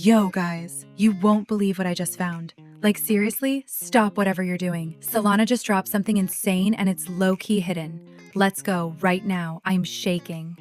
Yo, guys, you won't believe what I just found. Like, seriously, stop whatever you're doing. Solana just dropped something insane and it's low-key hidden. Let's go right now. I'm shaking.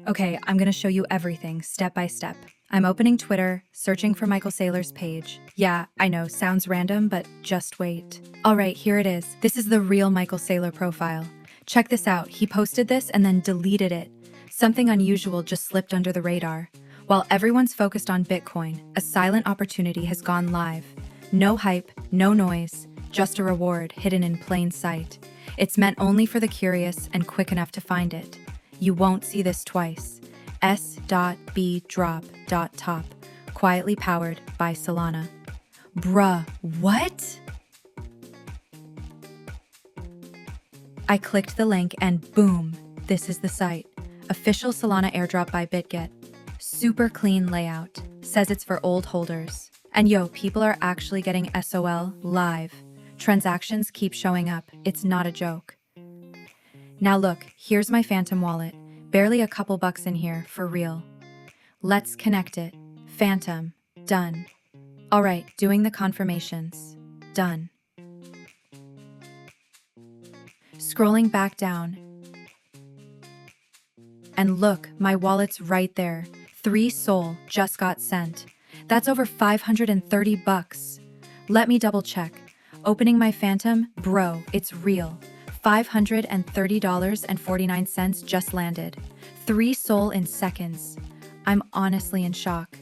Okay, I'm gonna show you everything step by step. I'm opening Twitter, searching for Michael Saylor's page. Yeah, I know, sounds random, but just wait. All right, here it is. This is the real Michael Saylor profile. Check this out. He posted this and then deleted it. Something unusual just slipped under the radar. While everyone's focused on Bitcoin, a silent opportunity has gone live. No hype, no noise, just a reward hidden in plain sight. It's meant only for the curious and quick enough to find it. You won't see this twice. S.B.drop.top, quietly powered by Solana. Bruh, what? I clicked the link and boom, this is the site. Official Solana Airdrop by BitGet. Super clean layout. Says it's for old holders. And yo, people are actually getting SOL live. Transactions keep showing up. It's not a joke. Now look, here's my Phantom wallet. Barely a couple bucks in here, for real. Let's connect it. Phantom. Done. All right, doing the confirmations. Done. Scrolling back down. And look, my wallet's right there. 3 SOL just got sent. That's over 530 bucks. Let me double check. Opening my Phantom, bro, it's real. $530.49 just landed. 3 SOL in seconds. I'm honestly in shock.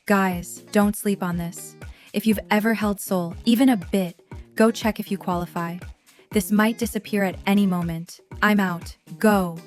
Guys, don't sleep on this. If you've ever held SOL, even a bit, go check if you qualify. This might disappear at any moment. I'm out. Go.